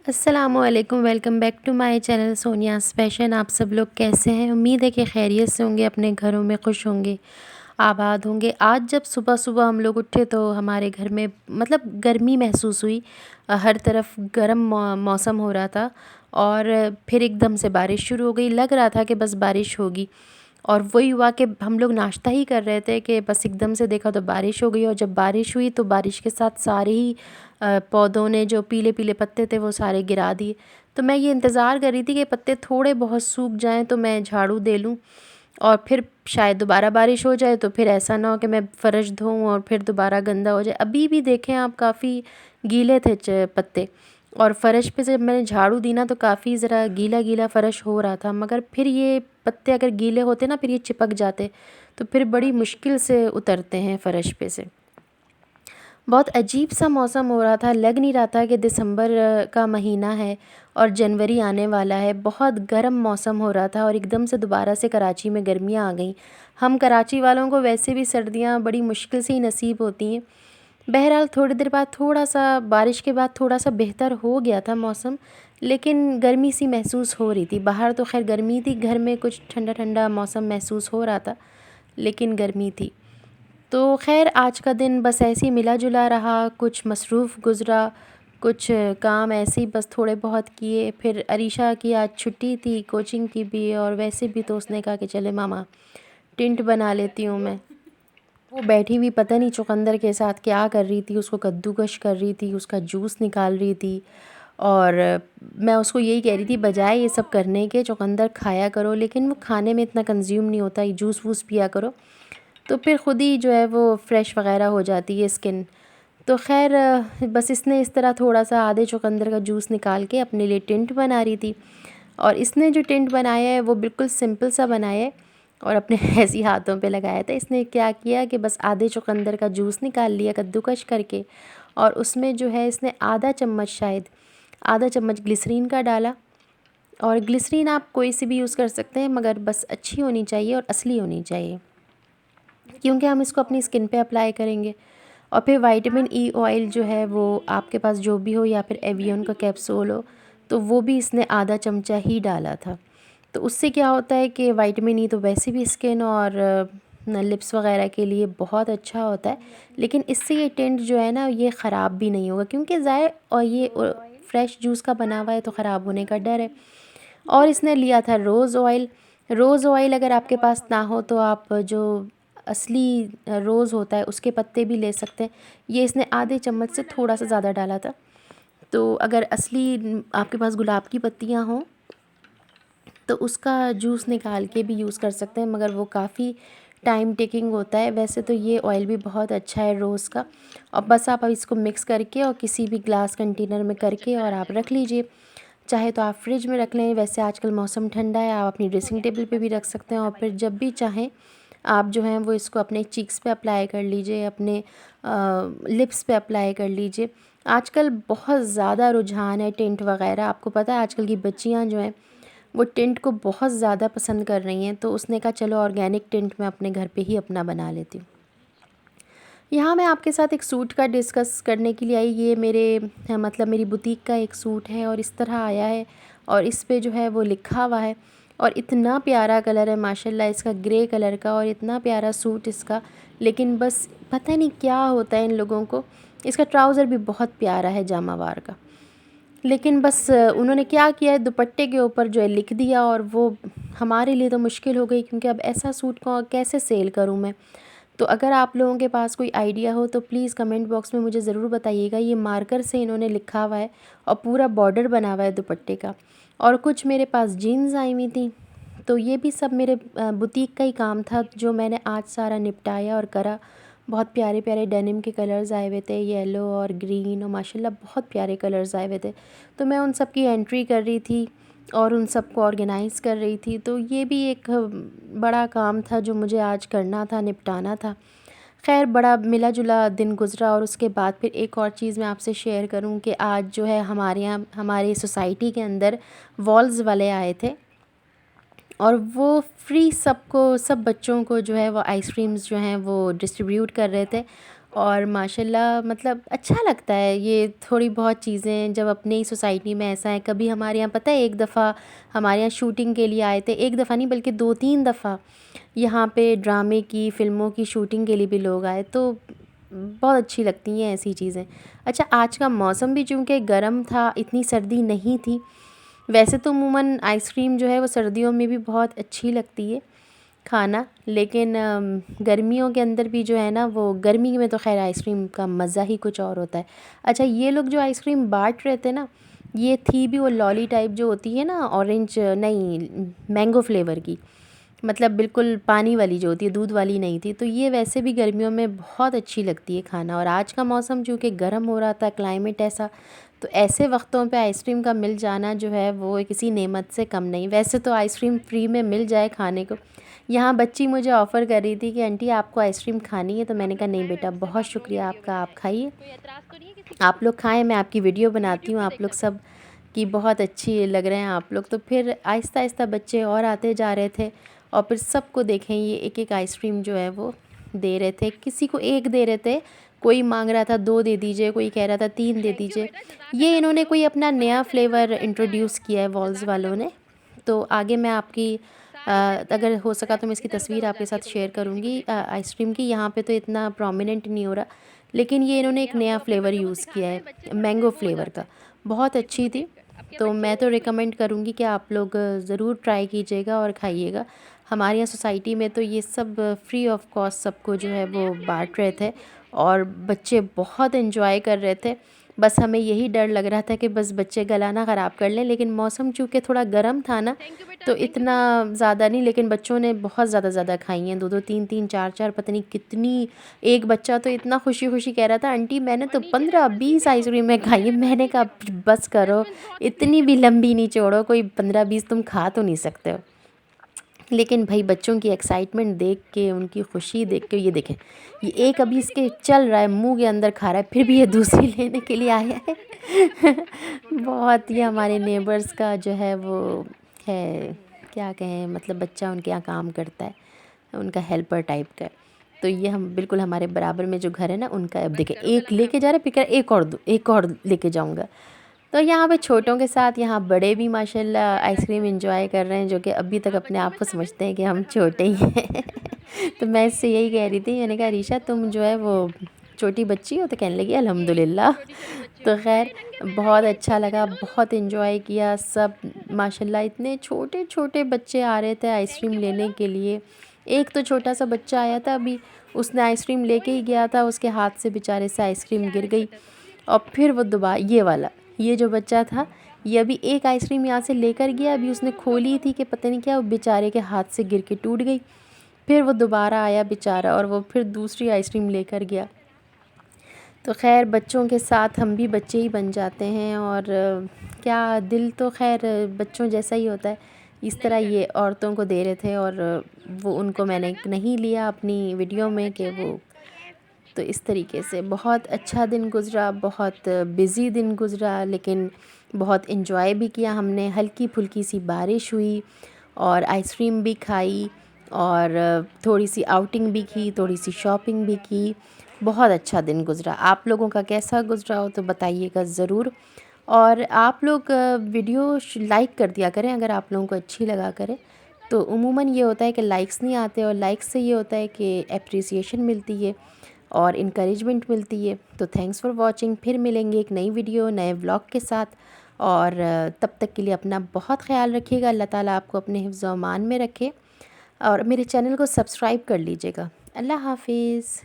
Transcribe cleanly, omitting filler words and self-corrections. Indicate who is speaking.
Speaker 1: अस्सलामुअलैकुम, welcome back to my channel Sonia's fashion. आप सब लोग कैसे हैं? उम्मीद है कि खैरियत से होंगे, अपने घरों में खुश होंगे, आबाद होंगे। आज जब सुबह सुबह हम लोग उठे तो हमारे घर में मतलब गर्मी महसूस हुई। हर तरफ गर्म मौसम हो रहा था और फिर एकदम से बारिश शुरू हो गई। लग रहा था कि बस बारिश होगी और वही हुआ कि हम लोग नाश्ता ही कर रहे थे कि बस एकदम से देखा तो बारिश हो गई। और जब बारिश हुई तो बारिश के साथ सारे ही पौधों ने जो पीले पीले पत्ते थे वो सारे गिरा दिए। तो मैं ये इंतज़ार कर रही थी कि पत्ते थोड़े बहुत सूख जाएं तो मैं झाड़ू दे लूँ और फिर शायद दोबारा बारिश हो जाए, तो फिर ऐसा ना हो कि मैं फ़र्श धोऊं और फिर दोबारा गंदा हो जाए। अभी भी देखें आप, काफ़ी गीले थे पत्ते, और फ़र्श पे जब मैंने झाड़ू दी ना तो काफ़ी ज़रा गीला गीला फ़र्श हो रहा था। मगर फिर ये पत्ते अगर गीले होते ना फिर ये चिपक जाते, तो फिर बड़ी मुश्किल से उतरते हैं फ़र्श पे से। बहुत अजीब सा मौसम हो रहा था, लग नहीं रहा था कि दिसंबर का महीना है और जनवरी आने वाला है। बहुत गर्म मौसम हो रहा था और एकदम से दोबारा से कराची में गर्मियाँ आ गईं। हम कराची वालों को वैसे भी सर्दियाँ बड़ी मुश्किल से ही नसीब होती हैं। बहरहाल थोड़ी देर बाद थोड़ा सा बारिश के बाद थोड़ा सा बेहतर हो गया था मौसम, लेकिन गर्मी सी महसूस हो रही थी। बाहर तो खैर गर्मी थी, घर में कुछ ठंडा ठंडा मौसम महसूस हो रहा था, लेकिन गर्मी थी। तो खैर आज का दिन बस ऐसे ही मिला जुला रहा, कुछ मसरूफ़ गुज़रा, कुछ काम ऐसे ही बस थोड़े बहुत किए। फिर अरीशा की आज छुट्टी थी कोचिंग की भी, और वैसे भी तो उसने कहा कि चले मामा टिंट बना लेती हूँ मैं। वो बैठी हुई पता नहीं चुकंदर के साथ क्या कर रही थी, उसको कद्दूकश कर रही थी, उसका जूस निकाल रही थी। और मैं उसको यही कह रही थी बजाय ये सब करने के चुकंदर खाया करो, लेकिन वो खाने में इतना कंज्यूम नहीं होता, ये जूस वूस पिया करो तो फिर ख़ुद ही जो है वो फ्रेश वगैरह हो जाती है स्किन। तो खैर बस इसने इस तरह थोड़ा सा आधे चुकंदर का जूस निकाल के अपने लिए टिंट बना रही थी। और इसने जो टिंट बनाया है वो बिल्कुल सिंपल सा बनाया है और अपने ऐसे ही हाथों पे लगाया था। इसने क्या किया कि बस आधे चुकंदर का जूस निकाल लिया कद्दूकश करके, और उसमें जो है इसने आधा चम्मच, शायद आधा चम्मच ग्लिसरीन का डाला। और ग्लिसरीन आप कोई सी भी यूज़ कर सकते हैं, मगर बस अच्छी होनी चाहिए और असली होनी चाहिए, क्योंकि हम इसको अपनी स्किन पे अप्लाई करेंगे। और फिर विटामिन ई ऑयल जो है वो आपके पास जो भी हो, या फिर एवियन का कैप्सूल हो, तो वो भी इसने आधा चमचा ही डाला था। तो उससे क्या होता है कि विटामिन ई तो वैसे भी स्किन और लिप्स वगैरह के लिए बहुत अच्छा होता है, लेकिन इससे ये टिंट जो है ना ये ख़राब भी नहीं होगा, क्योंकि ज़ाहिर और ये फ्रेश जूस का बना हुआ है तो ख़राब होने का डर है। और इसने लिया था रोज़ ऑयल। रोज़ ऑयल अगर आपके पास ना हो तो आप जो असली रोज़ होता है उसके पत्ते भी ले सकते हैं। ये इसने आधे चम्मच से थोड़ा सा ज़्यादा डाला था। तो अगर असली आपके पास गुलाब की पत्तियाँ हों तो उसका जूस निकाल के भी यूज़ कर सकते हैं, मगर वो काफ़ी टाइम टेकिंग होता है। वैसे तो ये ऑयल भी बहुत अच्छा है रोज़ का। और बस आप अब इसको मिक्स करके और किसी भी ग्लास कंटेनर में करके और आप रख लीजिए। चाहे तो आप फ्रिज में रख लें, वैसे आजकल मौसम ठंडा है, आप अपनी ड्रेसिंग टेबल पे भी रख सकते हैं। और फिर जब भी चाहें आप जो हैं वो इसको अपने चीक्स पे अप्लाई कर लीजिए, अपने लिप्स पे अप्लाई कर लीजिए। आजकल बहुत ज़्यादा रुझान है टिंट वगैरह। आपको पता है आजकल की बच्चियां जो हैं वो टिंट को बहुत ज़्यादा पसंद कर रही हैं, तो उसने कहा चलो ऑर्गेनिक टिंट मैं अपने घर पे ही अपना बना लेती हूँ। यहाँ मैं आपके साथ एक सूट का डिस्कस करने के लिए आई। ये मेरे मतलब मेरी बुटीक का एक सूट है और इस तरह आया है, और इस पे जो है वो लिखा हुआ है। और इतना प्यारा कलर है माशाल्लाह इसका, ग्रे कलर का, और इतना प्यारा सूट इसका। लेकिन बस पता नहीं क्या होता है इन लोगों को। इसका ट्राउज़र भी बहुत प्यारा है जामावार का, लेकिन बस उन्होंने क्या किया है दुपट्टे के ऊपर जो है लिख दिया, और वो हमारे लिए तो मुश्किल हो गई, क्योंकि अब ऐसा सूट को कैसे सेल करूँ मैं। तो अगर आप लोगों के पास कोई आइडिया हो तो प्लीज़ कमेंट बॉक्स में मुझे ज़रूर बताइएगा। ये मार्कर से इन्होंने लिखा हुआ है और पूरा बॉर्डर बना हुआ है दुपट्टे का। और कुछ मेरे पास जीन्स आई हुई थी, तो ये भी सब मेरे बुटीक का ही काम था जो मैंने आज सारा निपटाया और करा। बहुत प्यारे प्यारे डेनिम के कलर्स आए हुए थे, येलो और ग्रीन, और माशाल्लाह बहुत प्यारे कलर्स आए हुए थे। तो मैं उन सब की एंट्री कर रही थी और उन सबको ऑर्गेनाइज़ कर रही थी। तो ये भी एक बड़ा काम था जो मुझे आज करना था, निपटाना था। खैर बड़ा मिला जुला दिन गुज़रा। और उसके बाद फिर एक और चीज़ मैं आपसे शेयर करूं कि आज जो है हमारे यहाँ हमारी सोसाइटी के अंदर वॉल्स वाले आए थे, और वो फ्री सबको, सब बच्चों को जो है वो आइसक्रीम्स जो हैं वो डिस्ट्रीब्यूट कर रहे थे। और माशाल्लाह मतलब अच्छा लगता है ये थोड़ी बहुत चीज़ें जब अपने ही सोसाइटी में ऐसा है। कभी हमारे यहाँ पता है एक दफ़ा हमारे यहाँ शूटिंग के लिए आए थे, एक दफ़ा नहीं बल्कि 2-3 दफ़ा यहाँ पे ड्रामे की, फ़िल्मों की शूटिंग के लिए भी लोग आए, तो बहुत अच्छी लगती हैं ऐसी चीज़ें। अच्छा, आज का मौसम भी चूँकि गर्म था, इतनी सर्दी नहीं थी। वैसे तो अमूमन आइसक्रीम जो है वो सर्दियों में भी बहुत अच्छी लगती है खाना, लेकिन गर्मियों के अंदर भी जो है ना, वो गर्मी में तो ख़ैर आइसक्रीम का मज़ा ही कुछ और होता है। अच्छा, ये लोग जो आइसक्रीम बाँट रहे थे ना, ये थी भी वो लॉली टाइप जो होती है ना, ऑरेंज नहीं, मैंगो फ्लेवर की, मतलब बिल्कुल पानी वाली जो होती है, दूध वाली नहीं थी। तो ये वैसे भी गर्मियों में बहुत अच्छी लगती है खाना, और आज का मौसम चूँकि गर्म हो रहा था, क्लाइमेट ऐसा, तो ऐसे वक्तों पे आइसक्रीम का मिल जाना जो है वो किसी नेमत से कम नहीं। वैसे तो आइसक्रीम फ्री में मिल जाए खाने को, यहाँ बच्ची मुझे ऑफ़र कर रही थी कि आंटी आपको आइसक्रीम खानी है, तो मैंने कहा नहीं बेटा, बहुत शुक्रिया आपका, आप खाइए, आप लोग खाएं, मैं आपकी वीडियो बनाती हूँ, आप लोग सब की बहुत अच्छी लग रहे हैं आप लोग। तो फिर आहिस्ता आहिस्ता बच्चे और आते जा रहे थे, और फिर सबको देखें ये एक एक आइसक्रीम जो है वो दे रहे थे, किसी को एक दे रहे थे, कोई मांग रहा था 2 दे दीजिए, कोई कह रहा था 3 दे दीजिए। ये इन्होंने कोई अपना नया फ्लेवर इंट्रोड्यूस किया है वॉल्स वालों ने। तो आगे मैं आपकी अगर हो सका तो मैं इसकी तस्वीर आपके साथ शेयर करूँगी आइसक्रीम की। यहाँ पे तो इतना प्रोमिनेंट नहीं हो रहा, लेकिन ये इन्होंने एक नया फ्लेवर यूज़ किया है मैंगो फ्लेवर का, बहुत अच्छी थी। तो मैं तो रिकमेंड करूँगी कि आप लोग ज़रूर ट्राई कीजिएगा और खाइएगा। हमारे यहाँ सोसाइटी में तो ये सब फ्री ऑफ कॉस्ट सबको जो है वो बाँट रहे थे, और बच्चे बहुत एंजॉय कर रहे थे। बस हमें यही डर लग रहा था कि बस बच्चे गला ना ख़राब कर लें, लेकिन मौसम चूँकि थोड़ा गर्म था ना, तो इतना ज़्यादा नहीं, लेकिन बच्चों ने बहुत ज़्यादा खाई हैं, 2-2 3-3 4-4 पता नहीं कितनी। एक बच्चा तो इतना खुशी-खुशी कह रहा था, आंटी मैंने तो 15-20 आइसक्रीमें खाई हैं। मैंने कहा बस करो, इतनी भी लंबी नहीं छोड़ो, कोई 15-20 तुम खा तो नहीं सकते हो। लेकिन भाई बच्चों की एक्साइटमेंट देख के, उनकी खुशी देख के, ये देखें, ये एक अभी इसके चल रहा है, मुंह के अंदर खा रहा है, फिर भी ये दूसरी लेने के लिए आया है। बहुत ही हमारे नेबर्स का जो है वो है, क्या कहें, मतलब बच्चा उनके यहाँ काम करता है, उनका हेल्पर टाइप का है। तो ये हम बिल्कुल हमारे बराबर में जो घर है ना उनका, अब देखें एक लेके जा रहा है, फिर कह रहा है एक और दो, एक और लेके जाऊँगा। तो यहाँ पे छोटों के साथ यहाँ बड़े भी माशाल्लाह आइसक्रीम एंजॉय कर रहे हैं, जो कि अभी तक अपने आप को समझते हैं कि हम छोटे ही हैं। तो मैं इससे यही कह रही थी, मैंने कहा रीशा तुम जो है वो छोटी बच्ची हो, तो कहने लगी अल्हम्दुलिल्लाह। तो खैर बहुत अच्छा लगा, बहुत एंजॉय किया सब माशाल्लाह। इतने छोटे छोटे बच्चे आ रहे थे आइसक्रीम लेने के लिए। एक तो छोटा सा बच्चा आया था अभी, उसने आइसक्रीम लेके ही गया था, उसके हाथ से बेचारे से आइसक्रीम गिर गई, और फिर वो दोबारा ये वाला, ये जो बच्चा था, ये अभी एक आइसक्रीम यहाँ से लेकर गया, अभी उसने खोली थी कि पता नहीं क्या, वो बेचारे के हाथ से गिर के टूट गई। फिर वो दोबारा आया बेचारा, और वो फिर दूसरी आइसक्रीम लेकर गया। तो खैर बच्चों के साथ हम भी बच्चे ही बन जाते हैं, और क्या दिल तो खैर बच्चों जैसा ही होता है। इस तरह ये औरतों को दे रहे थे, और वो उनको मैंने नहीं लिया अपनी वीडियो में कि वो, तो इस तरीके से बहुत अच्छा दिन गुज़रा, बहुत बिज़ी दिन गुज़रा, लेकिन बहुत एंजॉय भी किया हमने। हल्की फुल्की सी बारिश हुई, और आइसक्रीम भी खाई, और थोड़ी सी आउटिंग भी की, थोड़ी सी शॉपिंग भी की। बहुत अच्छा दिन गुज़रा। आप लोगों का कैसा गुज़रा हो तो बताइएगा ज़रूर, और आप लोग वीडियो लाइक कर दिया करें अगर आप लोगों को अच्छी लगा करे। तो उमूमन ये होता है कि लाइक्स नहीं आते, और लाइक्स से ये होता है कि एप्रिसिएशन मिलती है और इनकरेजमेंट मिलती है। तो थैंक्स फॉर वॉचिंग, फिर मिलेंगे एक नई वीडियो नए व्लॉग के साथ, और तब तक के लिए अपना बहुत ख्याल रखिएगा। अल्लाह ताला आपको अपने हिफ्ज़ व अमान में रखे, और मेरे चैनल को सब्सक्राइब कर लीजिएगा। अल्लाह हाफिज़।